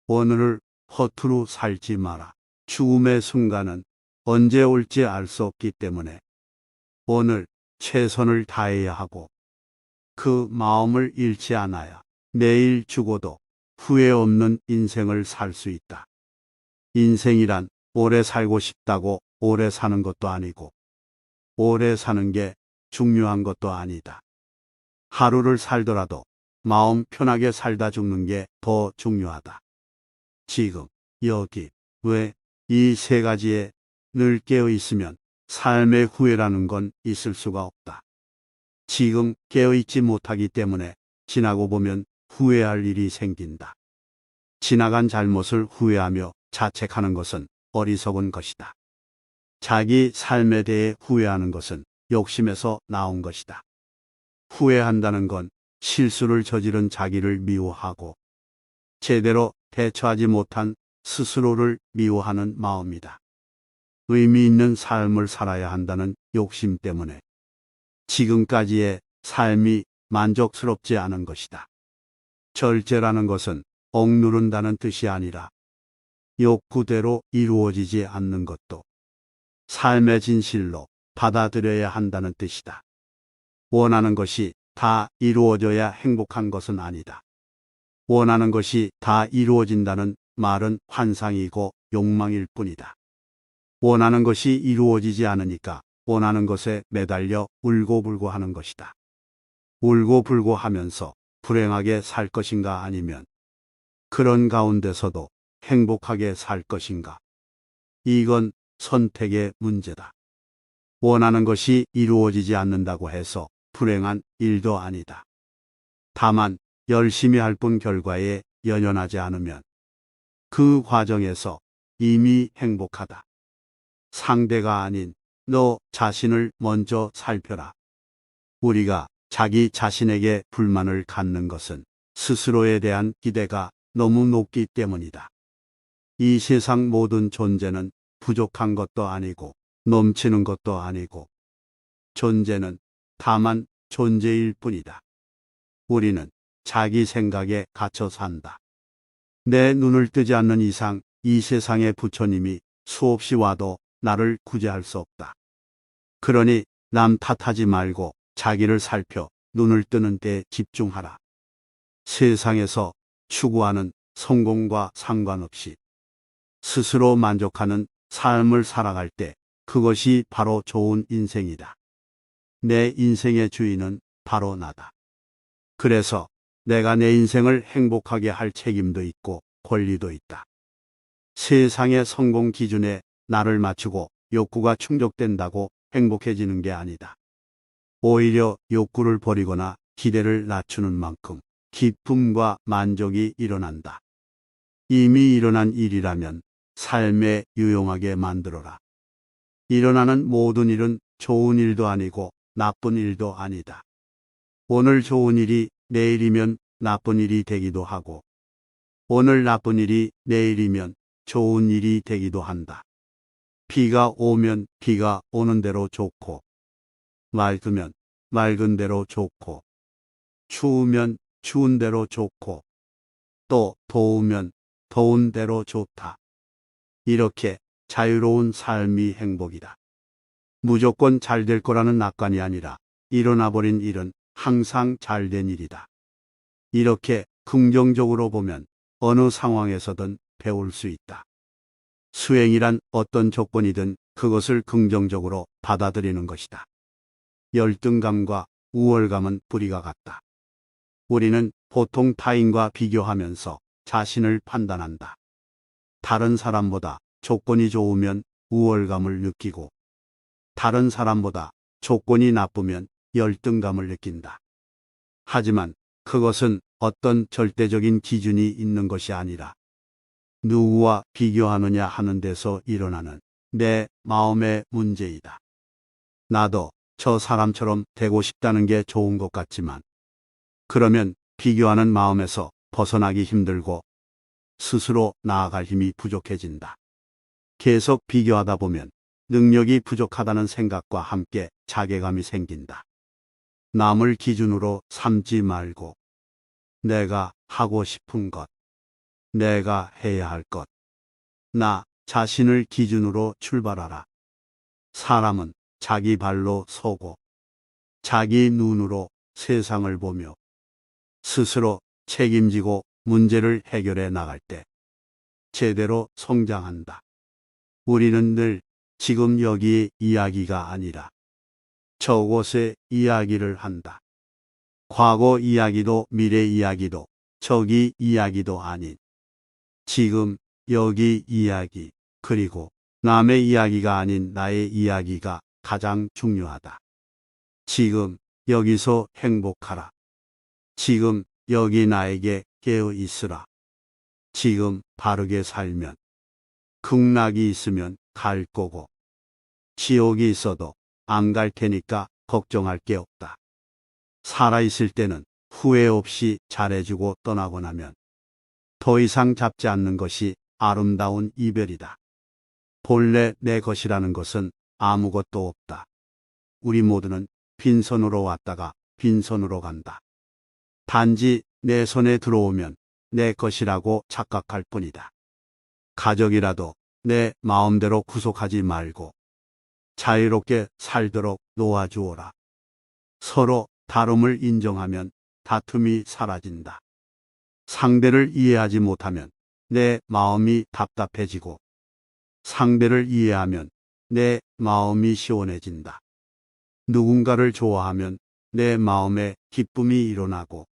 오늘을 허투루 살지 마라. 죽음의 순간은 언제 올지 알 수 없기 때문에 오늘 최선을 다해야 하고 그 마음을 잃지 않아야 내일 죽어도 후회 없는 인생을 살 수 있다. 인생이란 오래 살고 싶다고 오래 사는 것도 아니고 오래 사는 게 중요한 것도 아니다. 하루를 살더라도 마음 편하게 살다 죽는 게 더 중요하다. 지금, 여기, 왜, 이 세 가지에 늘 깨어 있으면 삶의 후회라는 건 있을 수가 없다. 지금 깨어 있지 못하기 때문에 지나고 보면 후회할 일이 생긴다. 지나간 잘못을 후회하며 자책하는 것은 어리석은 것이다. 자기 삶에 대해 후회하는 것은 욕심에서 나온 것이다. 후회한다는 건 실수를 저지른 자기를 미워하고 제대로 대처하지 못한 스스로를 미워하는 마음이다. 의미 있는 삶을 살아야 한다는 욕심 때문에 지금까지의 삶이 만족스럽지 않은 것이다. 절제라는 것은 억누른다는 뜻이 아니라 욕구대로 이루어지지 않는 것도 삶의 진실로 받아들여야 한다는 뜻이다. 원하는 것이 다 이루어져야 행복한 것은 아니다. 원하는 것이 다 이루어진다는 말은 환상이고 욕망일 뿐이다. 원하는 것이 이루어지지 않으니까 원하는 것에 매달려 울고불고 하는 것이다. 울고불고 하면서 불행하게 살 것인가 아니면 그런 가운데서도 행복하게 살 것인가? 이건 선택의 문제다. 원하는 것이 이루어지지 않는다고 해서 불행한 일도 아니다. 다만 열심히 할 뿐 결과에 연연하지 않으면 그 과정에서 이미 행복하다. 상대가 아닌 너 자신을 먼저 살펴라. 우리가 자기 자신에게 불만을 갖는 것은 스스로에 대한 기대가 너무 높기 때문이다. 이 세상 모든 존재는 부족한 것도 아니고 넘치는 것도 아니고 존재는 다만 존재일 뿐이다. 우리는 자기 생각에 갇혀 산다. 내 눈을 뜨지 않는 이상 이 세상의 부처님이 수없이 와도 나를 구제할 수 없다. 그러니 남 탓하지 말고 자기를 살펴 눈을 뜨는 데 집중하라. 세상에서 추구하는 성공과 상관없이 스스로 만족하는 삶을 살아갈 때 그것이 바로 좋은 인생이다. 내 인생의 주인은 바로 나다. 그래서 내가 내 인생을 행복하게 할 책임도 있고 권리도 있다. 세상의 성공 기준에 나를 맞추고 욕구가 충족된다고 행복해지는 게 아니다. 오히려 욕구를 버리거나 기대를 낮추는 만큼 기쁨과 만족이 일어난다. 이미 일어난 일이라면 삶에 유용하게 만들어라. 일어나는 모든 일은 좋은 일도 아니고 나쁜 일도 아니다. 오늘 좋은 일이 내일이면 나쁜 일이 되기도 하고 오늘 나쁜 일이 내일이면 좋은 일이 되기도 한다. 비가 오면 비가 오는 대로 좋고 맑으면 맑은 대로 좋고 추우면 추운 대로 좋고 또 더우면 더운 대로 좋다. 이렇게 자유로운 삶이 행복이다. 무조건 잘 될 거라는 낙관이 아니라 일어나 버린 일은 항상 잘된 일이다. 이렇게 긍정적으로 보면 어느 상황에서든 배울 수 있다. 수행이란 어떤 조건이든 그것을 긍정적으로 받아들이는 것이다. 열등감과 우월감은 뿌리가 같다. 우리는 보통 타인과 비교하면서 자신을 판단한다. 다른 사람보다 조건이 좋으면 우월감을 느끼고 다른 사람보다 조건이 나쁘면 열등감을 느낀다. 하지만 그것은 어떤 절대적인 기준이 있는 것이 아니라 누구와 비교하느냐 하는 데서 일어나는 내 마음의 문제이다. 나도 저 사람처럼 되고 싶다는 게 좋은 것 같지만 그러면 비교하는 마음에서 벗어나기 힘들고 스스로 나아갈 힘이 부족해진다. 계속 비교하다 보면 능력이 부족하다는 생각과 함께 자괴감이 생긴다. 남을 기준으로 삼지 말고 내가 하고 싶은 것, 내가 해야 할 것. 나 자신을 기준으로 출발하라. 사람은 자기 발로 서고 자기 눈으로 세상을 보며 스스로 책임지고 문제를 해결해 나갈 때 제대로 성장한다. 우리는 늘 지금 여기의 이야기가 아니라 저곳의 이야기를 한다. 과거 이야기도 미래 이야기도 저기 이야기도 아닌 지금 여기 이야기 그리고 남의 이야기가 아닌 나의 이야기가 가장 중요하다. 지금 여기서 행복하라. 지금 여기 나에게 깨어 있으라. 지금 바르게 살면 극락이 있으면 갈 거고 지옥이 있어도 안 갈 테니까 걱정할 게 없다. 살아있을 때는 후회 없이 잘해주고 떠나고 나면 더 이상 잡지 않는 것이 아름다운 이별이다. 본래 내 것이라는 것은 아무것도 없다. 우리 모두는 빈손으로 왔다가 빈손으로 간다. 단지 내 손에 들어오면 내 것이라고 착각할 뿐이다. 가족이라도 내 마음대로 구속하지 말고 자유롭게 살도록 놓아주어라. 서로 다름을 인정하면 다툼이 사라진다. 상대를 이해하지 못하면 내 마음이 답답해지고 상대를 이해하면 내 마음이 시원해진다. 누군가를 좋아하면 내 마음에 기쁨이 일어나고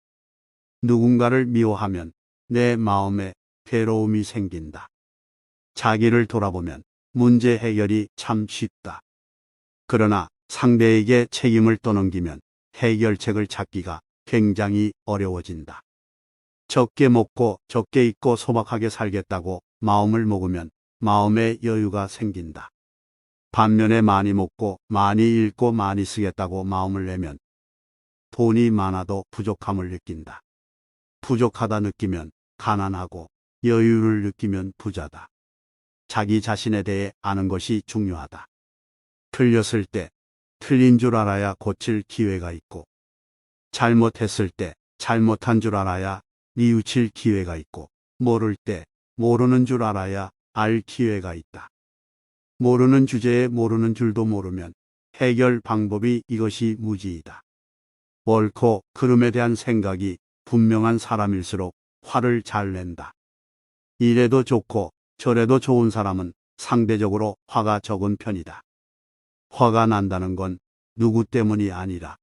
누군가를 미워하면 내 마음에 괴로움이 생긴다. 자기를 돌아보면 문제 해결이 참 쉽다. 그러나 상대에게 책임을 떠넘기면 해결책을 찾기가 굉장히 어려워진다. 적게 먹고 적게 입고 소박하게 살겠다고 마음을 먹으면 마음에 여유가 생긴다. 반면에 많이 먹고 많이 읽고 많이 쓰겠다고 마음을 내면 돈이 많아도 부족함을 느낀다. 부족하다 느끼면 가난하고 여유를 느끼면 부자다. 자기 자신에 대해 아는 것이 중요하다. 틀렸을 때 틀린 줄 알아야 고칠 기회가 있고 잘못했을 때 잘못한 줄 알아야 뉘우칠 기회가 있고 모를 때 모르는 줄 알아야 알 기회가 있다. 모르는 주제에 모르는 줄도 모르면 해결 방법이 이것이 무지이다. 옳고 그름에 대한 생각이 분명한 사람일수록 화를 잘 낸다. 이래도 좋고 저래도 좋은 사람은 상대적으로 화가 적은 편이다. 화가 난다는 건 누구 때문이 아니라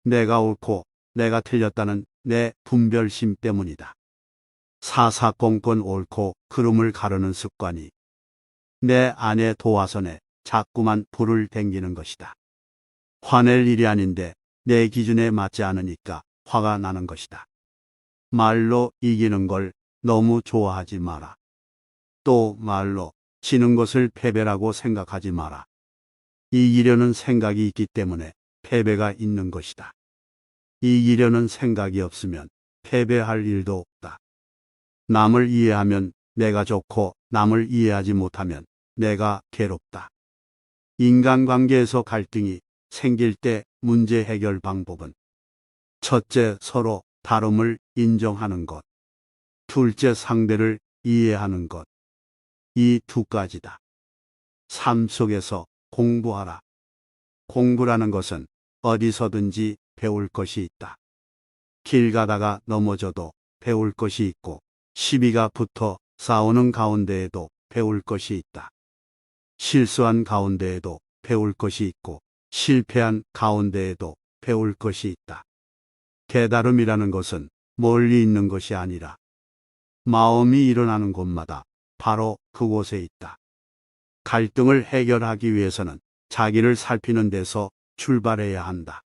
내가 옳고 내가 틀렸다는 내 분별심 때문이다. 사사건건 옳고 그름을 가르는 습관이 내 안의 도화선에 자꾸만 불을 댕기는 것이다. 화낼 일이 아닌데 내 기준에 맞지 않으니까 화가 나는 것이다. 말로 이기는 걸 너무 좋아하지 마라. 또 말로 지는 것을 패배라고 생각하지 마라. 이기려는 생각이 있기 때문에 패배가 있는 것이다. 이기려는 생각이 없으면 패배할 일도 없다. 남을 이해하면 내가 좋고 남을 이해하지 못하면 내가 괴롭다. 인간관계에서 갈등이 생길 때 문제 해결 방법은 첫째, 서로 다름을 인정하는 것. 둘째, 상대를 이해하는 것. 이 두 가지다. 삶 속에서 공부하라. 공부라는 것은 어디서든지 배울 것이 있다. 길 가다가 넘어져도 배울 것이 있고 시비가 붙어 싸우는 가운데에도 배울 것이 있다. 실수한 가운데에도 배울 것이 있고 실패한 가운데에도 배울 것이 있다. 깨달음이라는 것은 멀리 있는 것이 아니라 마음이 일어나는 곳마다 바로 그곳에 있다. 갈등을 해결하기 위해서는 자기를 살피는 데서 출발해야 한다.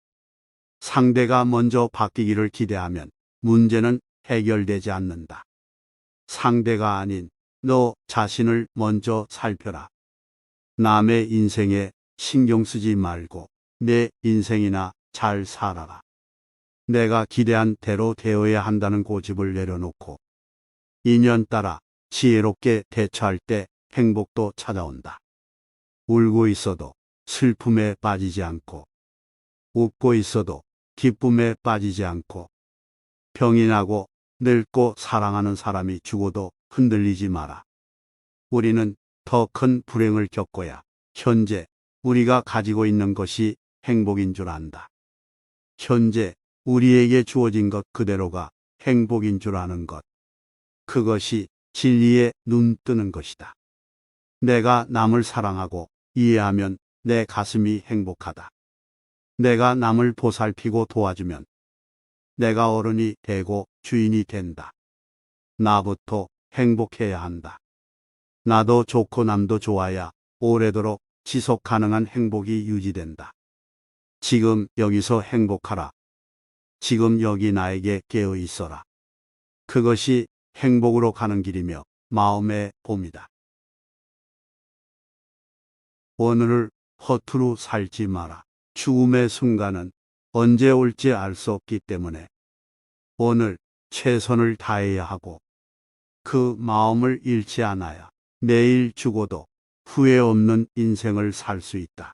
상대가 먼저 바뀌기를 기대하면 문제는 해결되지 않는다. 상대가 아닌 너 자신을 먼저 살펴라. 남의 인생에 신경 쓰지 말고 내 인생이나 잘 살아라. 내가 기대한 대로 되어야 한다는 고집을 내려놓고 인연 따라 지혜롭게 대처할 때 행복도 찾아온다. 울고 있어도 슬픔에 빠지지 않고 웃고 있어도 기쁨에 빠지지 않고 병이 나고 늙고 사랑하는 사람이 죽어도 흔들리지 마라. 우리는 더 큰 불행을 겪어야 현재 우리가 가지고 있는 것이 행복인 줄 안다. 현재 우리에게 주어진 것 그대로가 행복인 줄 아는 것. 그것이 진리에 눈 뜨는 것이다. 내가 남을 사랑하고 이해하면 내 가슴이 행복하다. 내가 남을 보살피고 도와주면 내가 어른이 되고 주인이 된다. 나부터 행복해야 한다. 나도 좋고 남도 좋아야 오래도록 지속 가능한 행복이 유지된다. 지금 여기서 행복하라. 지금 여기 나에게 깨어 있어라. 그것이 행복으로 가는 길이며 마음의 봄이다. 오늘을 허투루 살지 마라. 죽음의 순간은 언제 올지 알 수 없기 때문에 오늘 최선을 다해야 하고 그 마음을 잃지 않아야 내일 죽어도 후회 없는 인생을 살 수 있다.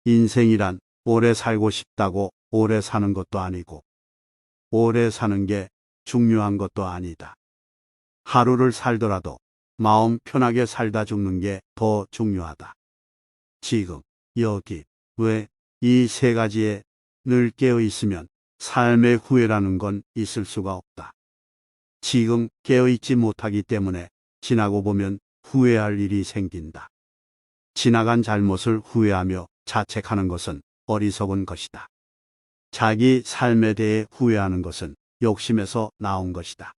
인생이란 오래 살고 싶다고 오래 사는 것도 아니고 오래 사는 게 중요한 것도 아니다. 하루를 살더라도 마음 편하게 살다 죽는 게 더 중요하다. 지금, 여기, 왜 이 세 가지에 늘 깨어 있으면 삶의 후회라는 건 있을 수가 없다. 지금 깨어 있지 못하기 때문에 지나고 보면 후회할 일이 생긴다. 지나간 잘못을 후회하며 자책하는 것은 어리석은 것이다. 자기 삶에 대해 후회하는 것은 욕심에서 나온 것이다.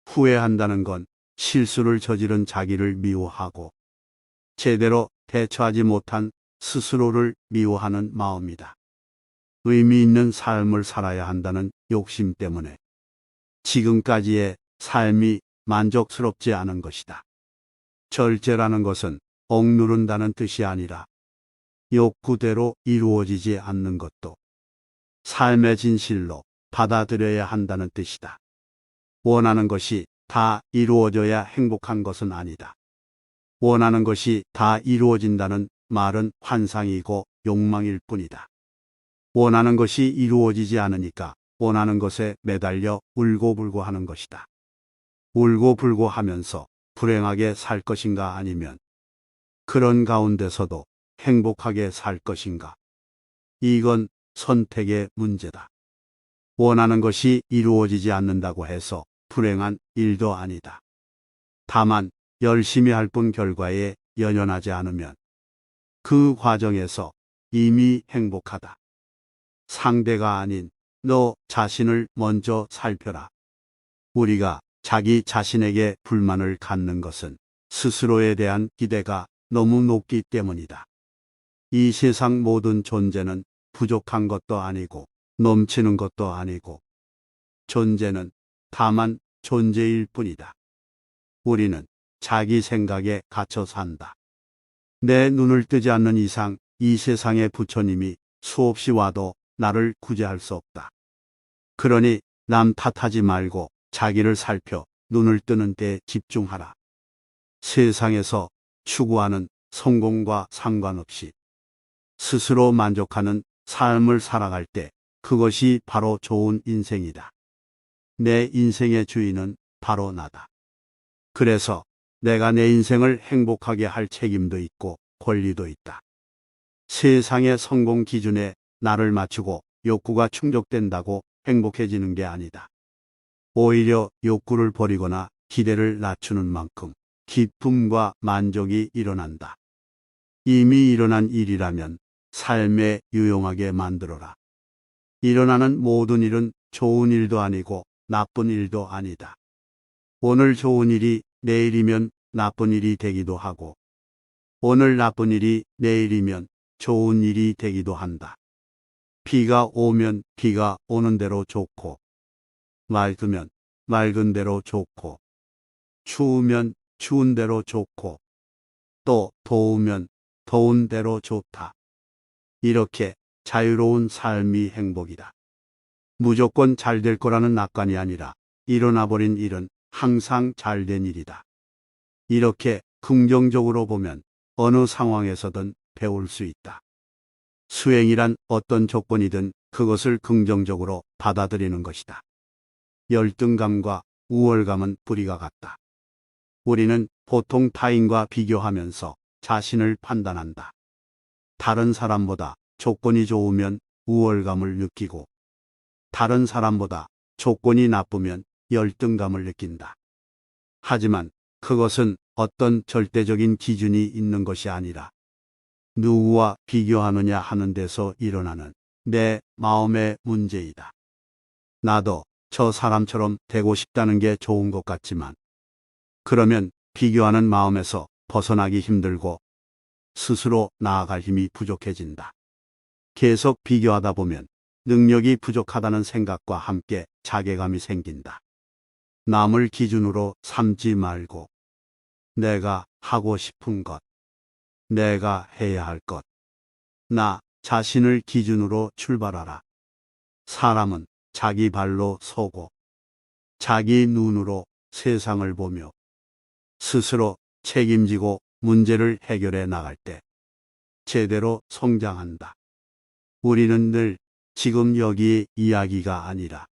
후회한다는 건 실수를 저지른 자기를 미워하고 제대로 대처하지 못한 스스로를 미워하는 마음이다. 의미 있는 삶을 살아야 한다는 욕심 때문에 지금까지의 삶이 만족스럽지 않은 것이다. 절제라는 것은 억누른다는 뜻이 아니라 욕구대로 이루어지지 않는 것도 삶의 진실로 받아들여야 한다는 뜻이다. 원하는 것이 다 이루어져야 행복한 것은 아니다. 원하는 것이 다 이루어진다는 말은 환상이고 욕망일 뿐이다. 원하는 것이 이루어지지 않으니까 원하는 것에 매달려 울고불고 하는 것이다. 울고불고 하면서 불행하게 살 것인가 아니면 그런 가운데서도 행복하게 살 것인가. 이건 선택의 문제다. 원하는 것이 이루어지지 않는다고 해서 불행한 일도 아니다. 다만 열심히 할 뿐 결과에 연연하지 않으면 그 과정에서 이미 행복하다. 상대가 아닌 너 자신을 먼저 살펴라. 우리가 자기 자신에게 불만을 갖는 것은 스스로에 대한 기대가 너무 높기 때문이다. 이 세상 모든 존재는 부족한 것도 아니고 넘치는 것도 아니고 존재는 다만 존재일 뿐이다. 우리는 자기 생각에 갇혀 산다. 내 눈을 뜨지 않는 이상 이 세상의 부처님이 수없이 와도 나를 구제할 수 없다. 그러니 남 탓하지 말고 자기를 살펴 눈을 뜨는 데 집중하라. 세상에서 추구하는 성공과 상관없이 스스로 만족하는 삶을 살아갈 때 그것이 바로 좋은 인생이다. 내 인생의 주인은 바로 나다. 그래서 내가 내 인생을 행복하게 할 책임도 있고 권리도 있다. 세상의 성공 기준에 나를 맞추고 욕구가 충족된다고 행복해지는 게 아니다. 오히려 욕구를 버리거나 기대를 낮추는 만큼 기쁨과 만족이 일어난다. 이미 일어난 일이라면 삶에 유용하게 만들어라. 일어나는 모든 일은 좋은 일도 아니고 나쁜 일도 아니다. 오늘 좋은 일이 내일이면 나쁜 일이 되기도 하고 오늘 나쁜 일이 내일이면 좋은 일이 되기도 한다. 비가 오면 비가 오는 대로 좋고 맑으면 맑은 대로 좋고 추우면 추운 대로 좋고 또 더우면 더운 대로 좋다. 이렇게 자유로운 삶이 행복이다. 무조건 잘 될 거라는 낙관이 아니라 일어나버린 일은 항상 잘된 일이다. 이렇게 긍정적으로 보면 어느 상황에서든 배울 수 있다. 수행이란 어떤 조건이든 그것을 긍정적으로 받아들이는 것이다. 열등감과 우월감은 뿌리가 같다. 우리는 보통 타인과 비교하면서 자신을 판단한다. 다른 사람보다 조건이 좋으면 우월감을 느끼고, 다른 사람보다 조건이 나쁘면 열등감을 느낀다. 하지만 그것은 어떤 절대적인 기준이 있는 것이 아니라 누구와 비교하느냐 하는 데서 일어나는 내 마음의 문제이다. 나도 저 사람처럼 되고 싶다는 게 좋은 것 같지만, 그러면 비교하는 마음에서 벗어나기 힘들고 스스로 나아갈 힘이 부족해진다. 계속 비교하다 보면 능력이 부족하다는 생각과 함께 자괴감이 생긴다. 남을 기준으로 삼지 말고 내가 하고 싶은 것, 내가 해야 할 것, 나 자신을 기준으로 출발하라. 사람은 자기 발로 서고 자기 눈으로 세상을 보며 스스로 책임지고 문제를 해결해 나갈 때 제대로 성장한다. 우리는 늘 지금 여기의 이야기가 아니라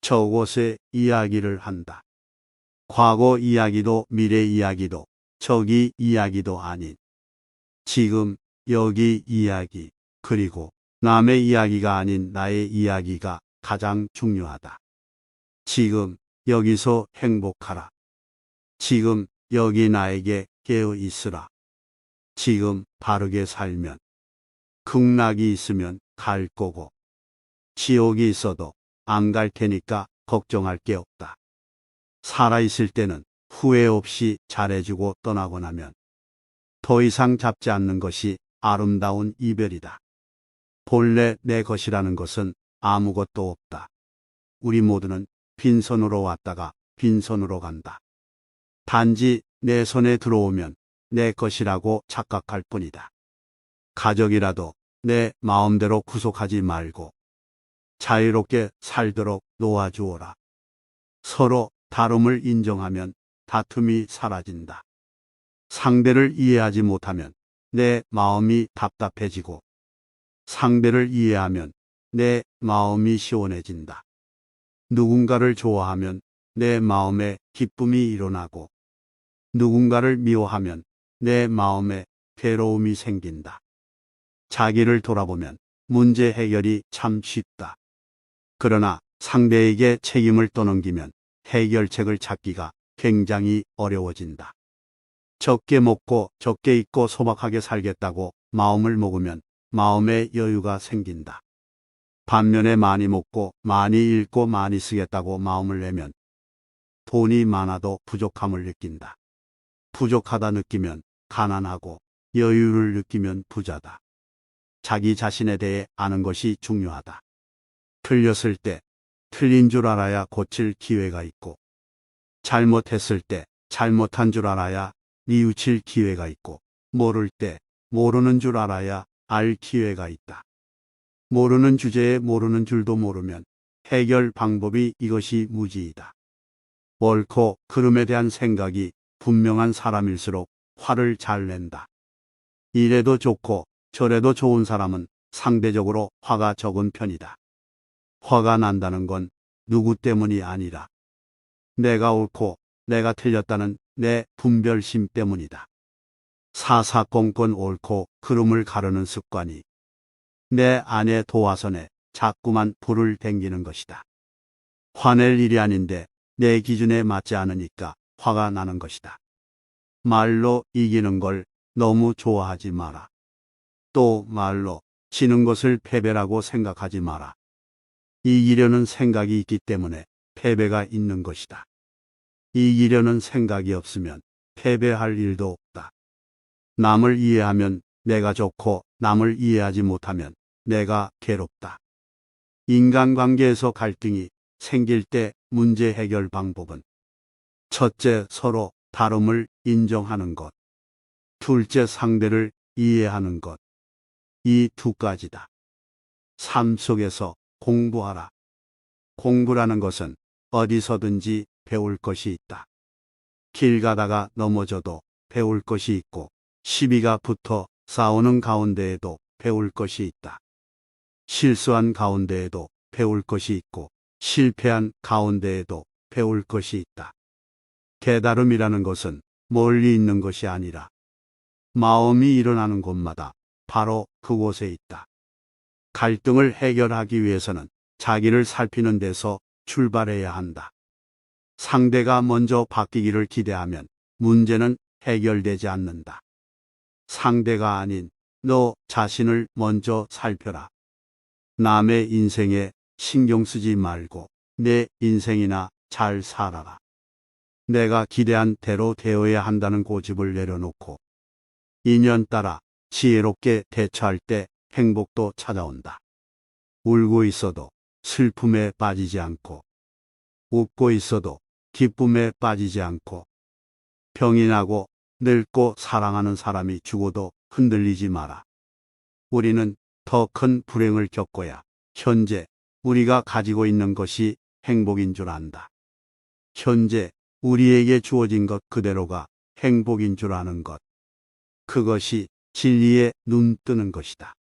저곳의 이야기를 한다. 과거 이야기도 미래 이야기도 저기 이야기도 아닌 지금 여기 이야기, 그리고 남의 이야기가 아닌 나의 이야기가 가장 중요하다. 지금 여기서 행복하라. 지금 여기 나에게 깨어 있으라. 지금 바르게 살면 극락이 있으면 갈 거고 지옥이 있어도 안 갈 테니까 걱정할 게 없다. 살아있을 때는 후회 없이 잘해주고 떠나고 나면 더 이상 잡지 않는 것이 아름다운 이별이다. 본래 내 것이라는 것은 아무것도 없다. 우리 모두는 빈손으로 왔다가 빈손으로 간다. 단지 내 손에 들어오면 내 것이라고 착각할 뿐이다. 가족이라도 내 마음대로 구속하지 말고 자유롭게 살도록 놓아주어라. 서로 다름을 인정하면 다툼이 사라진다. 상대를 이해하지 못하면 내 마음이 답답해지고 상대를 이해하면 내 마음이 시원해진다. 누군가를 좋아하면 내 마음에 기쁨이 일어나고 누군가를 미워하면 내 마음에 괴로움이 생긴다. 자기를 돌아보면 문제 해결이 참 쉽다. 그러나 상대에게 책임을 떠넘기면 해결책을 찾기가 굉장히 어려워진다. 적게 먹고 적게 입고 소박하게 살겠다고 마음을 먹으면 마음의 여유가 생긴다. 반면에 많이 먹고 많이 읽고 많이 쓰겠다고 마음을 내면 돈이 많아도 부족함을 느낀다. 부족하다 느끼면 가난하고 여유를 느끼면 부자다. 자기 자신에 대해 아는 것이 중요하다. 틀렸을 때 틀린 줄 알아야 고칠 기회가 있고 잘못했을 때 잘못한 줄 알아야 뉘우칠 기회가 있고 모를 때 모르는 줄 알아야 알 기회가 있다. 모르는 주제에 모르는 줄도 모르면 해결 방법이 이것이 무지이다. 옳고 그름에 대한 생각이 분명한 사람일수록 화를 잘 낸다. 이래도 좋고 저래도 좋은 사람은 상대적으로 화가 적은 편이다. 화가 난다는 건 누구 때문이 아니라 내가 옳고 내가 틀렸다는 내 분별심 때문이다. 사사건건 옳고 그름을 가르는 습관이 내 안의 도화선에 자꾸만 불을 댕기는 것이다. 화낼 일이 아닌데 내 기준에 맞지 않으니까 화가 나는 것이다. 말로 이기는 걸 너무 좋아하지 마라. 또 말로 지는 것을 패배라고 생각하지 마라. 이기려는 생각이 있기 때문에 패배가 있는 것이다. 이기려는 생각이 없으면 패배할 일도 없다. 남을 이해하면 내가 좋고 남을 이해하지 못하면 내가 괴롭다. 인간관계에서 갈등이 생길 때 문제 해결 방법은 첫째, 서로 다름을 인정하는 것. 둘째, 상대를 이해하는 것. 이 두 가지다. 삶 속에서 공부하라. 공부라는 것은 어디서든지 배울 것이 있다. 길 가다가 넘어져도 배울 것이 있고 시비가 붙어 싸우는 가운데에도 배울 것이 있다. 실수한 가운데에도 배울 것이 있고 실패한 가운데에도 배울 것이 있다. 깨달음이라는 것은 멀리 있는 것이 아니라 마음이 일어나는 곳마다 바로 그곳에 있다. 갈등을 해결하기 위해서는 자기를 살피는 데서 출발해야 한다. 상대가 먼저 바뀌기를 기대하면 문제는 해결되지 않는다. 상대가 아닌 너 자신을 먼저 살펴라. 남의 인생에 신경 쓰지 말고 내 인생이나 잘 살아라. 내가 기대한 대로 되어야 한다는 고집을 내려놓고 인연 따라 지혜롭게 대처할 때 행복도 찾아온다. 울고 있어도 슬픔에 빠지지 않고 웃고 있어도 기쁨에 빠지지 않고 병이 나고 늙고 사랑하는 사람이 죽어도 흔들리지 마라. 우리는 더 큰 불행을 겪어야 현재 우리가 가지고 있는 것이 행복인 줄 안다. 현재 우리에게 주어진 것 그대로가 행복인 줄 아는 것. 그것이 진리에 눈 뜨는 것이다.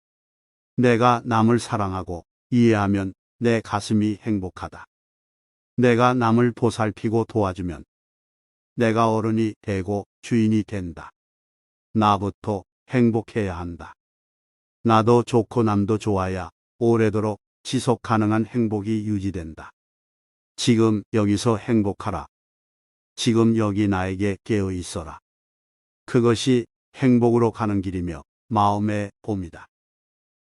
내가 남을 사랑하고 이해하면 내 가슴이 행복하다. 내가 남을 보살피고 도와주면 내가 어른이 되고 주인이 된다. 나부터 행복해야 한다. 나도 좋고 남도 좋아야 오래도록 지속 가능한 행복이 유지된다. 지금 여기서 행복하라. 지금 여기 나에게 깨어 있어라. 그것이 행복으로 가는 길이며 마음의 봄이다.